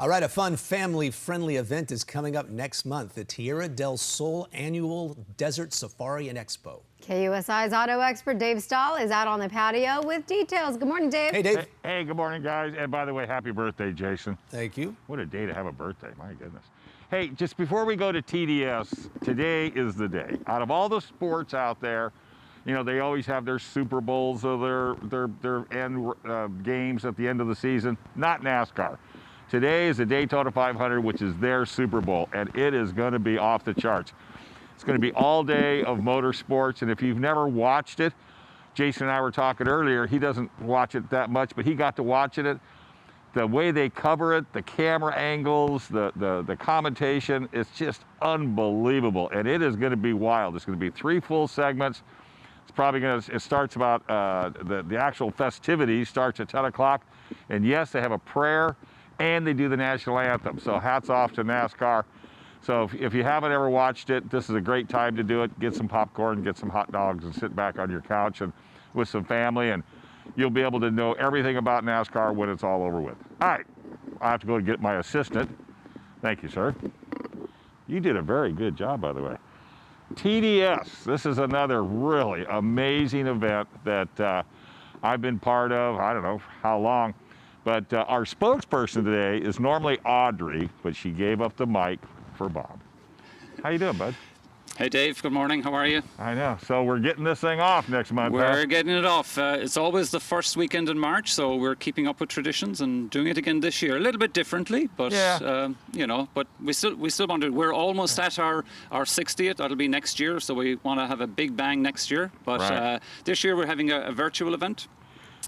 All right, a fun family-friendly event is coming up next month, the Tierra del Sol Annual Desert Safari and Expo. KUSI's auto expert Dave Stahl is out on the patio with details. Good morning, Dave. Hey, Dave. Hey, good morning, guys. And by the way, happy birthday, Jason. Thank you. What a day to have a birthday, my goodness. Hey, just before we go to TDS, today is the day. Out of all the sports out there, you know, they always have their Super Bowls or their end games at the end of the season. Not NASCAR. Today is the Daytona 500, which is their Super Bowl, and it is going to be off the charts. It's going to be all day of motorsports, and if you've never watched it, Jason and I were talking earlier, he doesn't watch it that much, but he got to watching it. The way they cover it, the camera angles, the commentation, it's just unbelievable, and it is going to be wild. It's going to be 3 full segments. It's probably going to, it starts about, the actual festivities starts at 10 o'clock, and yes, they have a prayer, and they do the national anthem. So hats off to NASCAR. So if you haven't ever watched it, this is a great time to do it. Get some popcorn, get some hot dogs, and sit back on your couch and with some family, and you'll be able to know everything about NASCAR when it's all over with. All right, I have to go get my assistant. Thank you, sir. You did a very good job, by the way. TDS, this is another really amazing event that I've been part of, I don't know how long. But our spokesperson today is normally Audrey, but she gave up the mic for Bob. How you doing, bud? Hey, Dave. Good morning. How are you? I know. So we're getting this thing off next month. We're getting it off. It's always the first weekend in March, so we're keeping up with traditions and doing it again this year. A little bit differently, but yeah. you know, but we still want to. We're almost at our 60th. That'll be next year, so we want to have a big bang next year. But right. This year we're having a virtual event.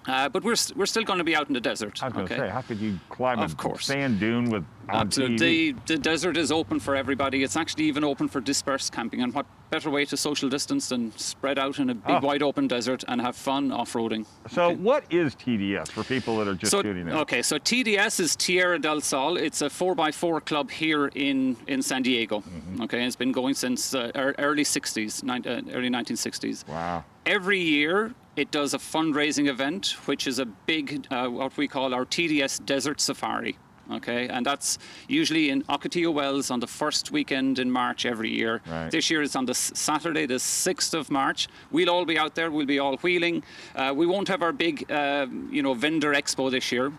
But we're still going to be out in the desert. I was going to say, how could you climb Of a course. sand dune with on Absolutely. TV? The desert is open for everybody. It's actually even open for dispersed camping. And what better way to social distance than spread out in a big, wide open desert and have fun off-roading? So Okay. what is TDS for people that are just tuning in? Okay, so TDS is Tierra del Sol. It's a 4x4 club here in San Diego. Mm-hmm. Okay, it's been going since early 60s, early 1960s. Wow. Every year, it does a fundraising event, which is a big, what we call our TDS Desert Safari. Okay, and that's usually in Ocotillo Wells on the first weekend in March every year. Right. This year it's on the Saturday, the 6th of March. We'll all be out there. We'll be all wheeling. We won't have our big, vendor expo this year.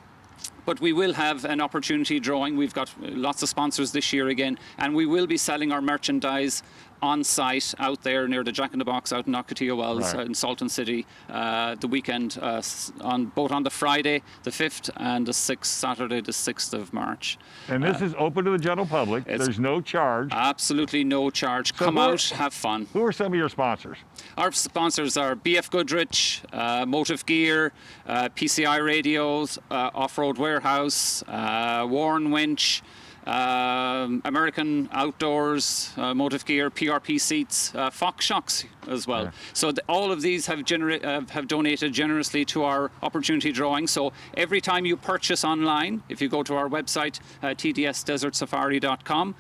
But we will have an opportunity drawing. We've got lots of sponsors this year again, and we will be selling our merchandise on site out there near the Jack in the Box out in Ocotillo Wells Right. in Salton City the weekend, both on the Friday the 5th and the 6th, Saturday the 6th of March. And this is open to the general public. There's no charge. Absolutely no charge. So Come who are- out, have fun. Who are some of your sponsors? Our sponsors are BF Goodrich, Motive Gear, PCI Radios, Off-Road Warehouse, Warren Winch, American Outdoors, Motive Gear, PRP Seats, Fox Shocks as well. Yeah. So all of these have donated generously to our opportunity drawing. So every time you purchase online, if you go to our website, tdsdesertsafari.com,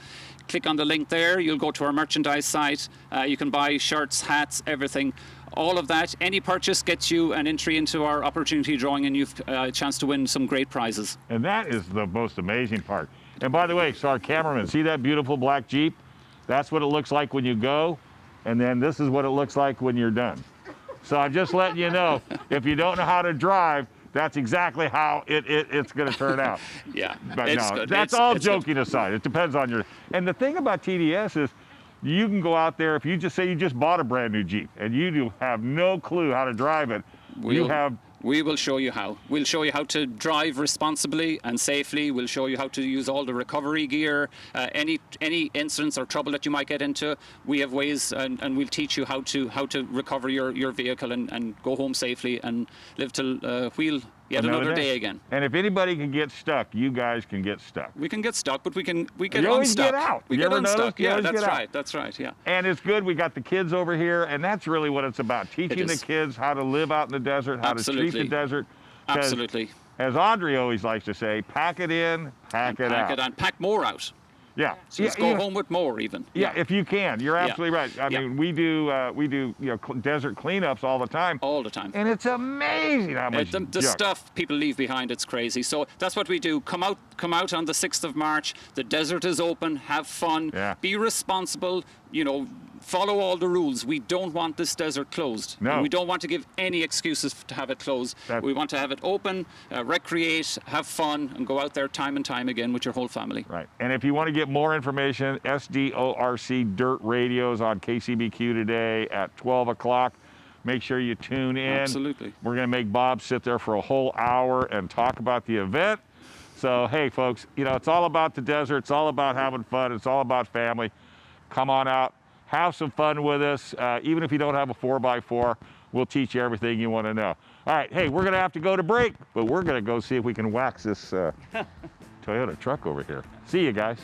click on the link there, you'll go to our merchandise site. You can buy shirts, hats, everything. All of that, any purchase gets you an entry into our opportunity drawing, and you've a chance to win some great prizes. And that is the most amazing part. And by the way, so our cameraman, see that beautiful black Jeep? That's what it looks like when you go, and then this is what it looks like when you're done. So I'm just letting you know, if you don't know how to drive, that's exactly how it's going to turn out. Yeah, But it's no, good. that's It's all good. joking aside. It depends on your. And the thing about TDS is, you can go out there if you just say you just bought a brand new Jeep and you have no clue how to drive it. We will show you how. We'll show you how to drive responsibly and safely. We'll show you how to use all the recovery gear. Any incidents or trouble that you might get into, we have ways, and we'll teach you how to recover your vehicle and go home safely and live to wheel yet another day again. And if anybody can get stuck, you guys can get stuck. We can get stuck, but we get You always unstuck. get out. We You get ever notice? unstuck. You Yeah, always that's get out. right. That's right. Yeah. And it's good. We got the kids over here, and that's really what it's about: teaching the is. kids how to live out in the desert, how to treat the Absolutely. desert. 'Cause Absolutely. As Audrey always likes to say, pack it in, pack it out. Pack it and pack more out. Yeah. Just go home with more even. Yeah, if you can. You're absolutely right. I mean, we do desert cleanups all the time. All the time. And it's amazing how much The junk. stuff people leave behind, it's crazy. So that's what we do. Come out on the 6th of March. The desert is open. Have fun. Yeah. Be responsible. Follow all the rules. We don't want this desert closed. No. And we don't want to give any excuses to have it closed. We want to have it open, recreate, have fun, and go out there time and time again with your whole family. Right. And if you want to get more information, SDORC Dirt Radios on KCBQ today at 12 o'clock. Make sure you tune in. Absolutely. We're going to make Bob sit there for a whole hour and talk about the event. So, hey, folks, it's all about the desert. It's all about having fun. It's all about family. Come on out. Have some fun with us. Even if you don't have a 4x4, we'll teach you everything you want to know. All right, hey, we're going to have to go to break, but we're going to go see if we can wax this Toyota truck over here. See you guys.